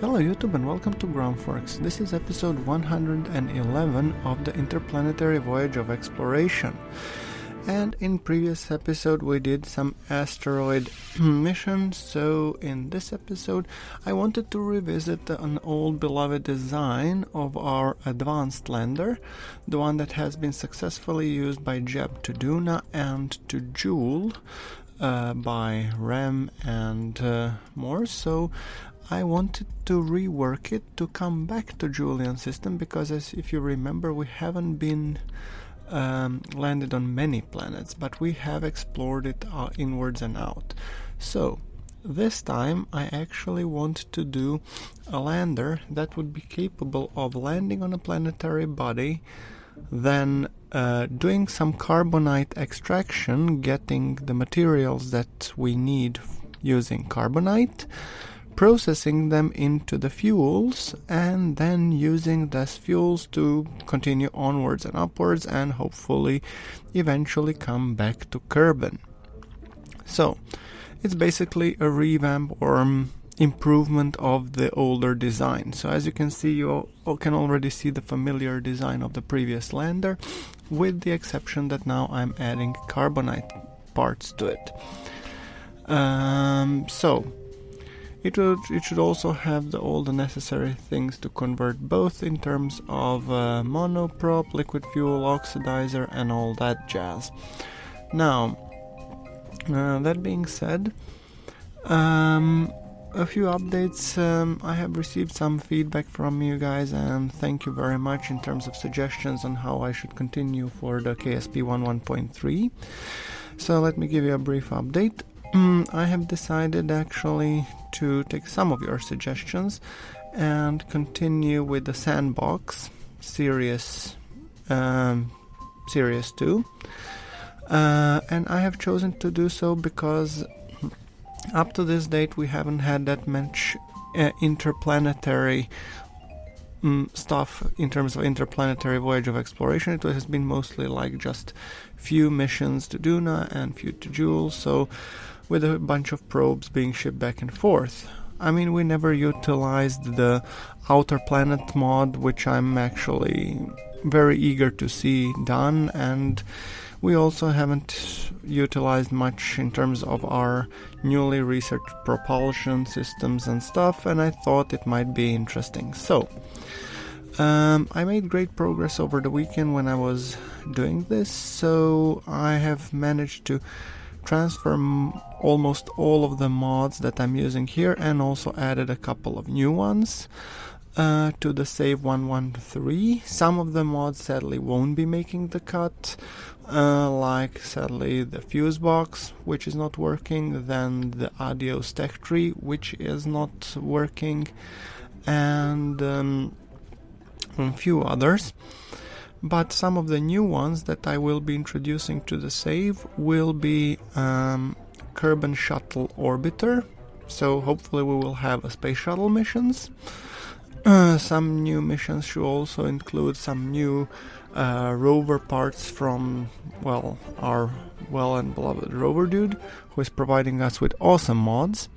Hello YouTube and welcome to GrunfWorks. This is episode 111 of the Interplanetary Voyage of Exploration. And in previous episode we did some asteroid missions, so in this episode I wanted to revisit an old beloved design of our advanced lander, the one that has been successfully used by Jeb to Duna and to Joule by Rem and more. So I wanted to rework it to come back to Julian system because, as if you remember, we haven't been landed on many planets, but we have explored it inwards and out. So this time I actually want to do a lander that would be capable of landing on a planetary body, then doing some carbonite extraction, getting the materials that we need using carbonite, processing them into the fuels, and then using those fuels to continue onwards and upwards and hopefully eventually come back to Kerbin. So it's basically a revamp or improvement of the older design. So as you can see, you can already see the familiar design of the previous lander, with the exception that now I'm adding carbonite parts to it. So it should also have all the necessary things to convert, both in terms of monoprop, liquid fuel, oxidizer, and all that jazz. Now, that being said, a few updates. I have received some feedback from you guys, and thank you very much in terms of suggestions on how I should continue for the KSP-11.3. So let me give you a brief update. I have decided actually to take some of your suggestions and continue with the Sandbox Series 2. And I have chosen to do so because up to this date we haven't had that much interplanetary stuff in terms of Interplanetary Voyage of Exploration. It has been mostly like just few missions to Duna and few to Joule, so with a bunch of probes being shipped back and forth. I mean, we never utilized the Outer Planet mod, which I'm actually very eager to see done, and we also haven't utilized much in terms of our newly researched propulsion systems and stuff, and I thought it might be interesting. So I made great progress over the weekend when I was doing this, so I have managed to transfer almost all of the mods that I'm using here, and also added a couple of new ones to the Save 113. Some of the mods sadly won't be making the cut, like sadly the fuse box, which is not working, then the audio stack tree, which is not working, and a few others. But some of the new ones that I will be introducing to the save will be Kerbin Shuttle Orbiter, so hopefully we will have a space shuttle missions. Some new missions should also include some new rover parts from, well, our well and beloved rover dude, who is providing us with awesome mods.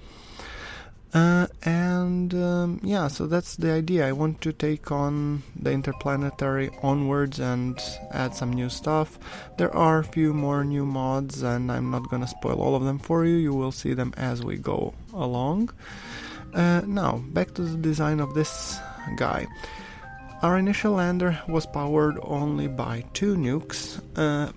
Yeah, so that's the idea. I want to take on the Interplanetary onwards and add some new stuff. There are a few more new mods, and I'm not gonna spoil all of them for you. You will see them as we go along. Now, back to the design of this guy. Our initial lander was powered only by 2 nukes,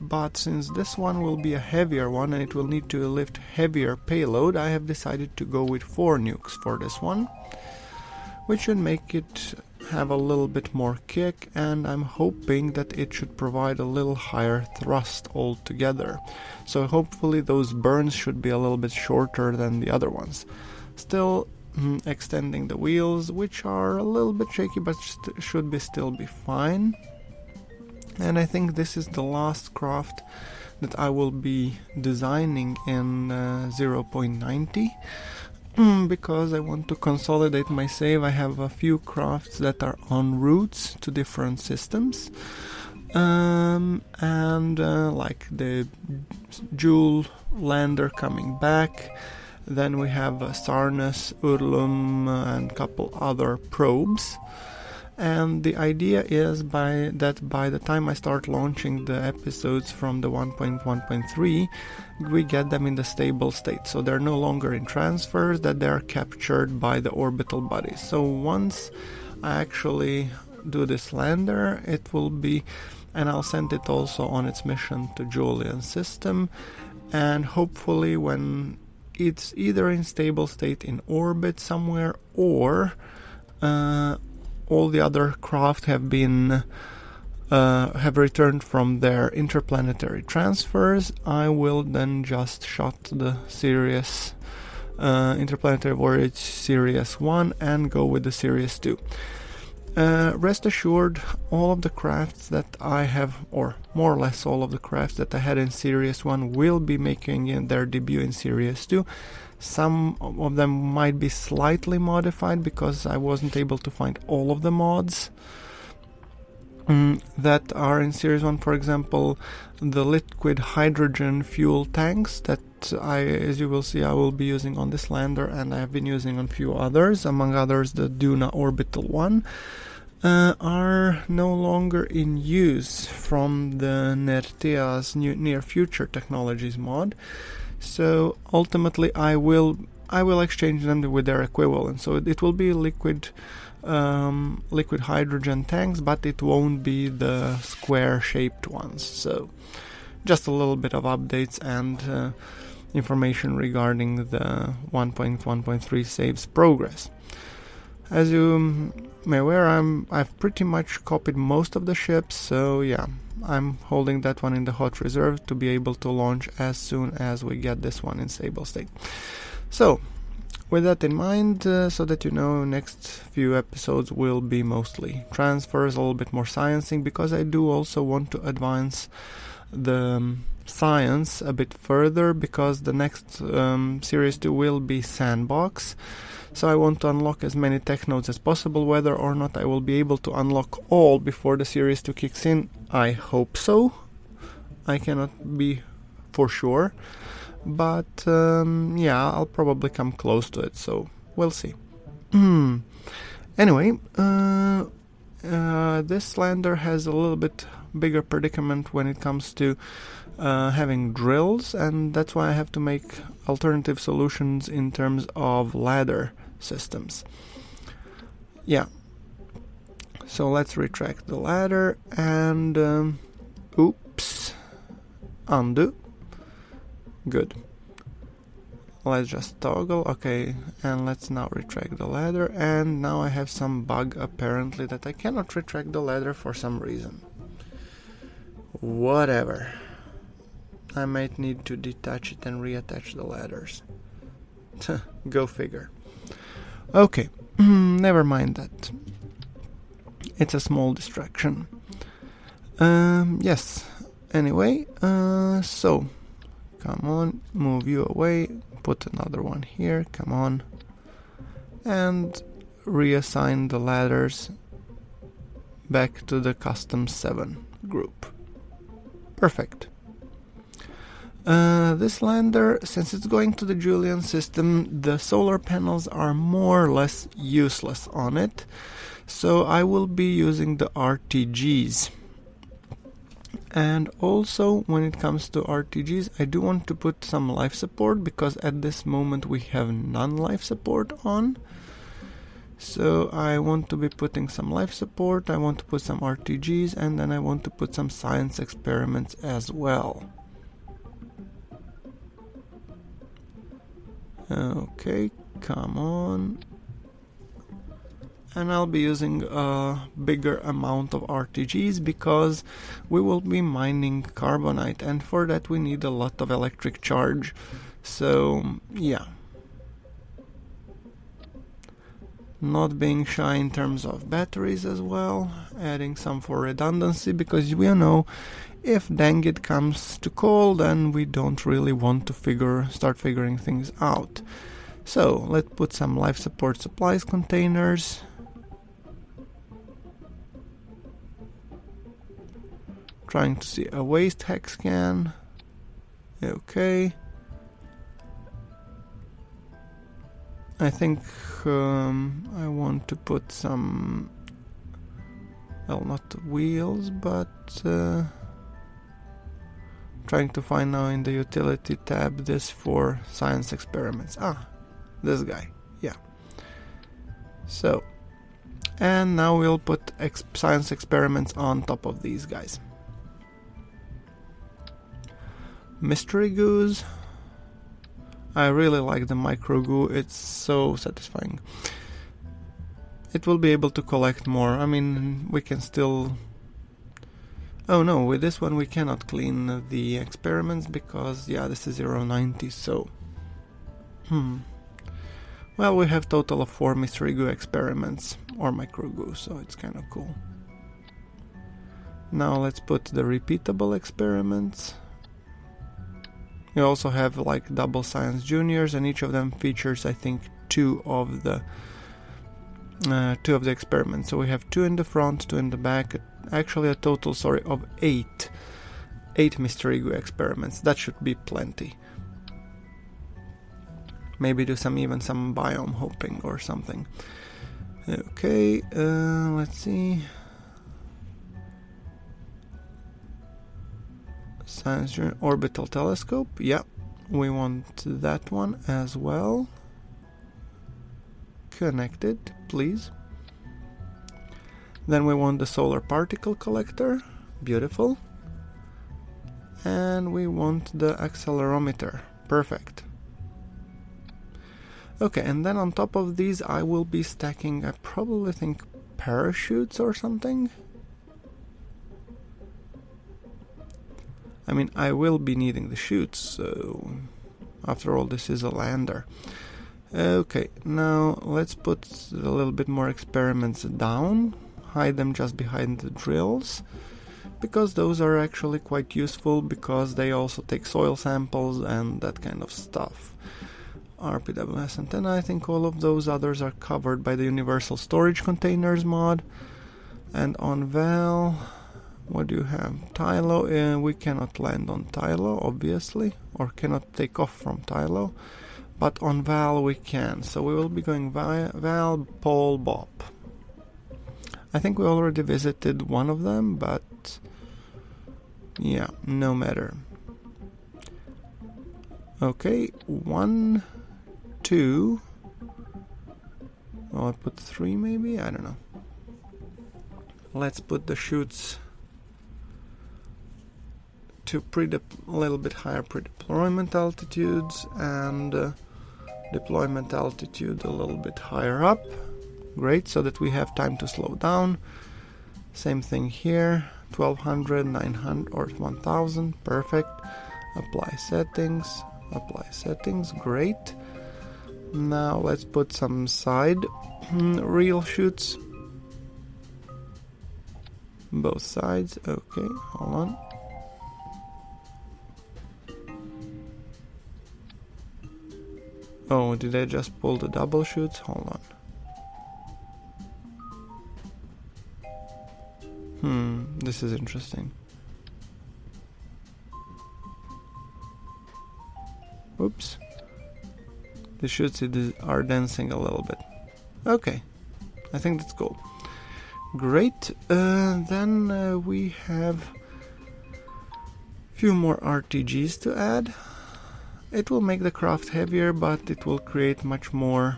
but since this one will be a heavier one and it will need to lift heavier payload, I have decided to go with 4 nukes for this one, which should make it have a little bit more kick, and I'm hoping that it should provide a little higher thrust altogether. So hopefully those burns should be a little bit shorter than the other ones. Still extending the wheels, which are a little bit shaky but should still be fine. And I think this is the last craft that I will be designing in 0.90, because I want to consolidate my save. I have a few crafts that are en routes to different systems, and like the Joule lander coming back, Then we have Sarnes, Urlum, and a couple other probes. And the idea is that by the time I start launching the episodes from the 1.1.3, we get them in the stable state. So they're no longer in transfers, that they're captured by the orbital bodies. So once I actually do this lander, it will be, and I'll send it also on its mission to Julian system, and hopefully when it's either in stable state in orbit somewhere, or all the other craft have returned from their interplanetary transfers, I will then just shut the series Interplanetary Voyage Series 1 and go with the Series 2. Rest assured, all of the crafts that I have, or more or less all of the crafts that I had in Series 1 will be making their debut in Series 2. Some of them might be slightly modified because I wasn't able to find all of the mods that are in Series 1. For example, the liquid hydrogen fuel tanks that as you will see, I will be using on this lander, and I have been using on a few others, among others the Duna Orbital 1, are no longer in use from the Nertea's Near Future Technologies mod. So ultimately I will exchange them with their equivalent. So it will be liquid hydrogen tanks, but it won't be the square shaped ones. So just a little bit of updates and information regarding the 1.1.3 saves progress. As you may aware, I've pretty much copied most of the ships, so yeah, I'm holding that one in the hot reserve to be able to launch as soon as we get this one in stable state. So, with that in mind, so that you know, next few episodes will be mostly transfers, a little bit more sciencing, because I do also want to advance the science a bit further, because the next Series 2 will be Sandbox. So I want to unlock as many tech nodes as possible. Whether or not I will be able to unlock all before the Series 2 kicks in, I hope so. I cannot be for sure. But yeah, I'll probably come close to it, so we'll see. Anyway, this lander has a little bit bigger predicament when it comes to having drills, and that's why I have to make alternative solutions in terms of ladder systems. Yeah. So let's retract the ladder and oops, undo. Good. Let's just toggle, okay, and let's now retract the ladder, and now I have some bug apparently that I cannot retract the ladder for some reason. Whatever. I might need to detach it and reattach the ladders. Go figure. Okay, never mind that. It's a small distraction. Yes, anyway, so, come on, move you away, put another one here, come on, and reassign the ladders back to the custom 7 group. Perfect. This lander, since it's going to the Julian system, the solar panels are more or less useless on it, so I will be using the RTGs. And also, when it comes to RTGs, I do want to put some life support, because at this moment we have none life support on. So I want to be putting some life support, I want to put some RTGs, and then I want to put some science experiments as well. Okay, come on. And I'll be using a bigger amount of RTGs because we will be mining Karbonite, and for that we need a lot of electric charge. So, yeah. Not being shy in terms of batteries as well, adding some for redundancy, because we know if dang it comes to call, then we don't really want to start figuring things out. So let's put some life support supplies containers. Trying to see a waste hex scan. Okay. I think I want to put some, well, not wheels, but trying to find now in the utility tab this for science experiments. This guy, yeah. So, and now we'll put science experiments on top of these guys. Mystery goos. I really like the micro goo, it's so satisfying. It will be able to collect more. I mean, we can still... Oh no, with this one we cannot clean the experiments because, yeah, this is 0.90, so... Well, we have total of 4 mystery goo experiments, or micro goo, so it's kind of cool. Now let's put the repeatable experiments. You also have like double science juniors, and each of them features, I think, two of the experiments. So we have 2 in the front, 2 in the back. Actually, a total, of 8 mystery goo experiments. That should be plenty. Maybe do even some biome hopping or something. Okay, let's see. Science Journal Orbital Telescope, yeah, we want that one as well. Connected, please. Then we want the Solar Particle Collector, beautiful. And we want the accelerometer, perfect. Okay, and then on top of these I will be stacking, I probably think, parachutes or something. I mean, I will be needing the chutes, so after all this is a lander. Okay, now let's put a little bit more experiments down, hide them just behind the drills, because those are actually quite useful, because they also take soil samples and that kind of stuff. RPWS antenna, I think all of those others are covered by the Universal Storage Containers mod. And on Val... What do you have? Tylo, we cannot land on Tylo, obviously, or cannot take off from Tylo, but on Val we can, so we will be going via Val, Pole, Bop. I think we already visited one of them, but yeah, no matter. Okay, 1, 2, I'll put 3 maybe, I don't know. Let's put the chutes to a little bit higher pre-deployment altitudes, and deployment altitude a little bit higher up. Great, so that we have time to slow down. Same thing here, 1200, 900 or 1000, perfect. Apply settings, great. Now let's put some side reel chutes. Both sides, okay, hold on. Oh, did I just pull the double chutes? Hold on. This is interesting. Oops. The chutes are dancing a little bit. Okay, I think that's cool. Great, then we have a few more RTGs to add. It will make the craft heavier, but it will create much more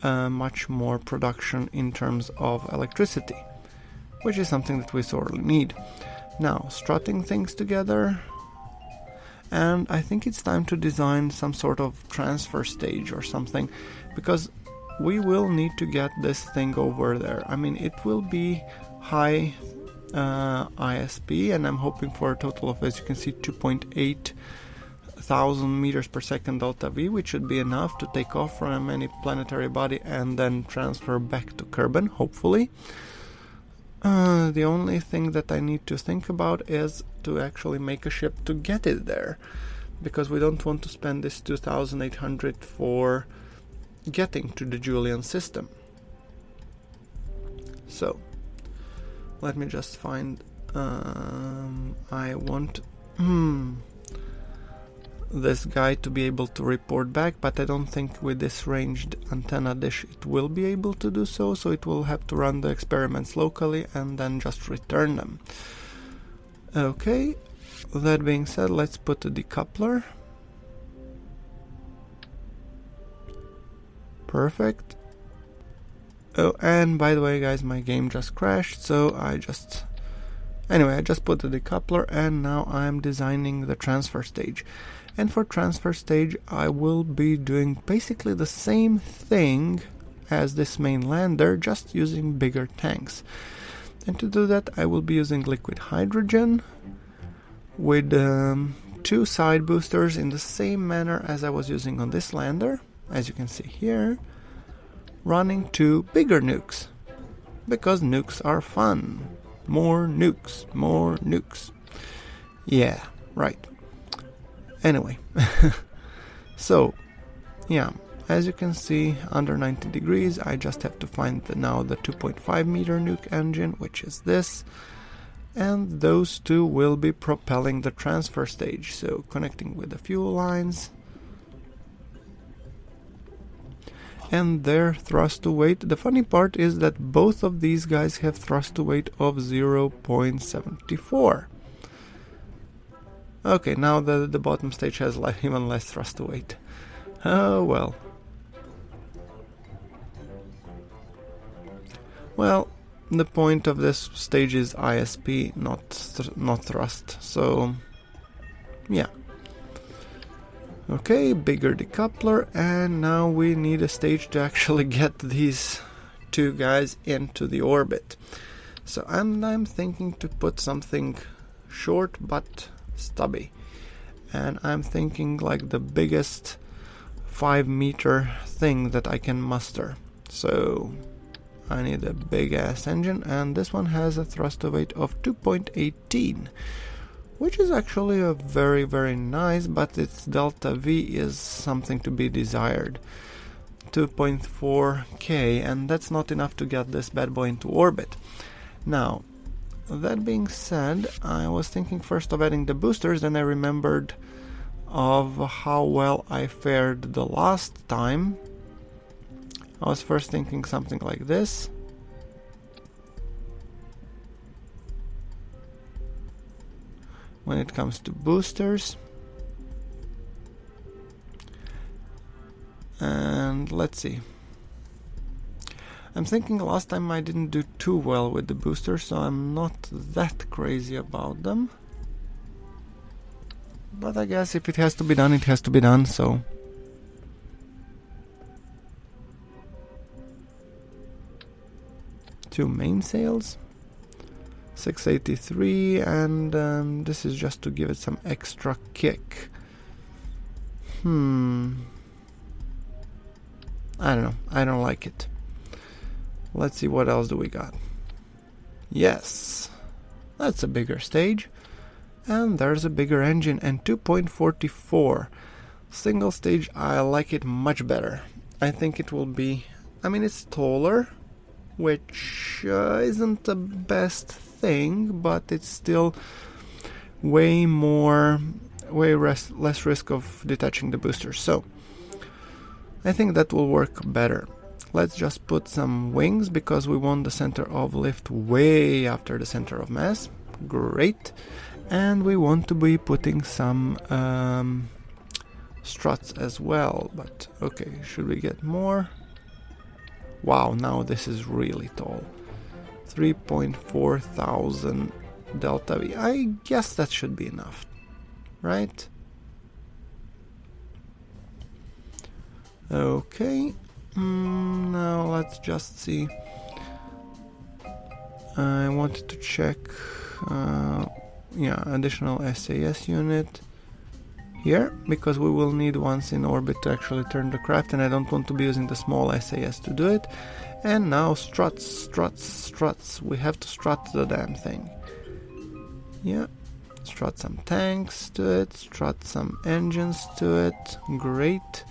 production in terms of electricity, which is something that we sorely need. Now, strutting things together, and I think it's time to design some sort of transfer stage or something, because we will need to get this thing over there. I mean, it will be high ISP, and I'm hoping for a total of, as you can see, 2.8 thousand meters per second delta V, which should be enough to take off from any planetary body and then transfer back to Kerbin, hopefully. The only thing that I need to think about is to actually make a ship to get it there, because we don't want to spend this 2,800 for getting to the Julian system. So let me just find I want this guy to be able to report back, but I don't think with this ranged antenna dish it will be able to do so, so it will have to run the experiments locally and then just return them. Okay, that being said, let's put a decoupler. Perfect. Oh, and by the way guys, my game just crashed, so I just put the decoupler, and now I'm designing the transfer stage. And for transfer stage I will be doing basically the same thing as this main lander, just using bigger tanks. And to do that I will be using liquid hydrogen with 2 side boosters in the same manner as I was using on this lander, as you can see here, running 2 bigger nukes, because nukes are fun. More nukes, more nukes. Yeah, right. Anyway, so, yeah, as you can see, under 90 degrees, I just have to find now the 2.5 meter nuke engine, which is this, and those 2 will be propelling the transfer stage, so connecting with the fuel lines, and their thrust to weight. The funny part is that both of these guys have thrust to weight of 0.74. Okay, now the bottom stage has even less thrust to weight. Oh well. Well, the point of this stage is ISP, not thrust, so yeah. Okay, bigger decoupler, and now we need a stage to actually get these 2 guys into the orbit. So I'm thinking to put something short but stubby, and I'm thinking like the biggest 5 meter thing that I can muster. So I need a big ass engine, and this one has a thrust to weight of 2.18, which is actually a very, very nice, but its delta V is something to be desired. 2.4k, and that's not enough to get this bad boy into orbit. Now, that being said, I was thinking first of adding the boosters, then I remembered of how well I fared the last time. I was first thinking something like this. When it comes to boosters. And let's see. I'm thinking last time I didn't do too well with the boosters, so I'm not that crazy about them. But I guess if it has to be done, it has to be done, so... Two mainsails. 683, and this is just to give it some extra kick. I don't know. I don't like it. Let's see, what else do we got? Yes, that's a bigger stage, and there's a bigger engine, and 2.44 single stage. I like it much better. I think it will be, I mean, it's taller, which isn't the best thing, but it's still way less risk of detaching the boosters, so I think that will work better. Let's just put some wings, because we want the center of lift way after the center of mass. Great. And we want to be putting some struts as well, but okay, should we get more? Wow, now this is really tall. 3.4 thousand delta V. I guess that should be enough, right? Okay, now let's just see. I wanted to check, additional SAS unit here, because we will need once in orbit to actually turn the craft, and I don't want to be using the small SAS to do it. And now struts. We have to strut the damn thing. Yeah, strut some tanks to it, strut some engines to it. Great.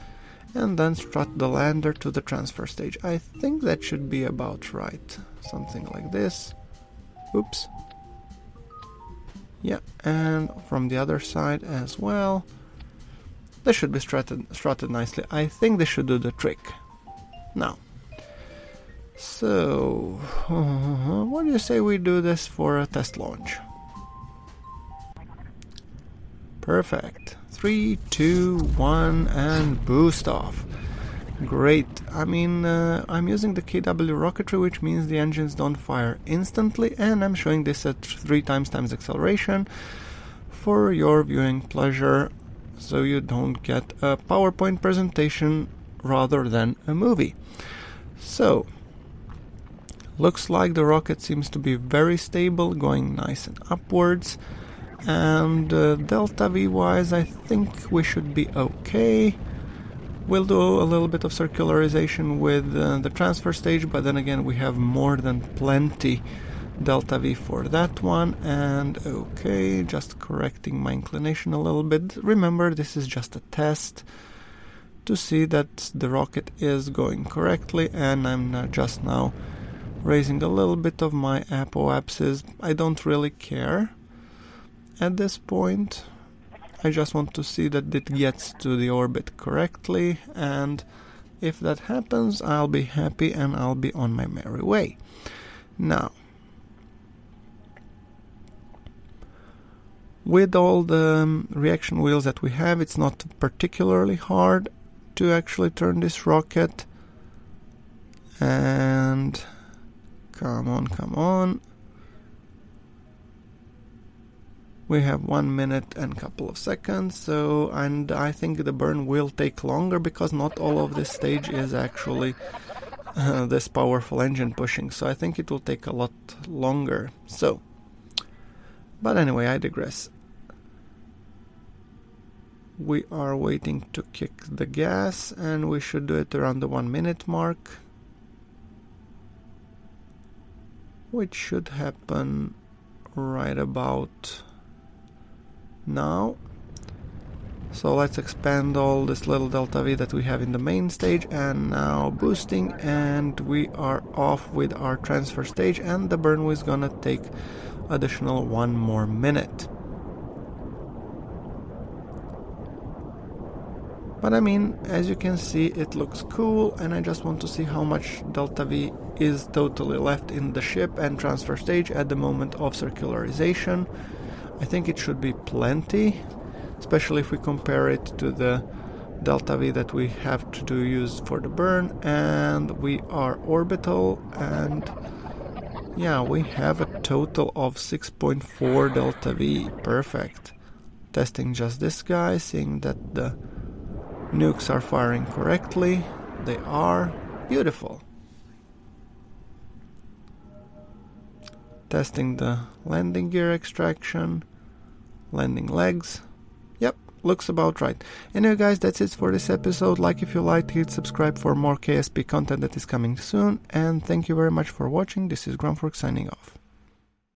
And then strut the lander to the transfer stage. I think that should be about right. Something like this. Oops. Yeah, and from the other side as well. This should be strutted nicely. I think this should do the trick. Now, so what do you say we do this for a test launch? Perfect. 3, 2, 1, and boost off. Great. I mean, I'm using the KW rocketry, which means the engines don't fire instantly, and I'm showing this at 3 times acceleration for your viewing pleasure, so you don't get a PowerPoint presentation rather than a movie. So, looks like the rocket seems to be very stable, going nice and upwards, and delta V wise I think we should be okay. We'll do a little bit of circularization with the transfer stage, but then again we have more than plenty delta V for that one. And okay, just correcting my inclination a little bit. Remember, this is just a test to see that the rocket is going correctly, and I'm just now raising a little bit of my apoapsis. I don't really care at this point. I just want to see that it gets to the orbit correctly, and if that happens, I'll be happy and I'll be on my merry way. Now, with all the reaction wheels that we have, it's not particularly hard to actually turn this rocket. And come on. We have 1 minute and couple of seconds, and I think the burn will take longer because not all of this stage is actually this powerful engine pushing, so I think it will take a lot longer. So, but anyway, I digress. We are waiting to kick the gas, and we should do it around the 1 minute mark, which should happen right about now. So let's expand all this little delta V that we have in the main stage, and now boosting, and we are off with our transfer stage, and the burn is gonna take additional 1 more minute. But I mean, as you can see, it looks cool, and I just want to see how much delta V is totally left in the ship and transfer stage at the moment of circularization. I think it should be plenty, especially if we compare it to the delta V that we have to use for the burn, and we are orbital, and yeah, we have a total of 6.4 delta V. Perfect. Testing just this guy, seeing that the nukes are firing correctly. They are. Beautiful. Testing the landing gear extraction, landing legs. Yep, looks about right. Anyway guys, that's it for this episode. Like if you liked, hit subscribe for more KSP content that is coming soon, and thank you very much for watching. This is GrunfWorks signing off.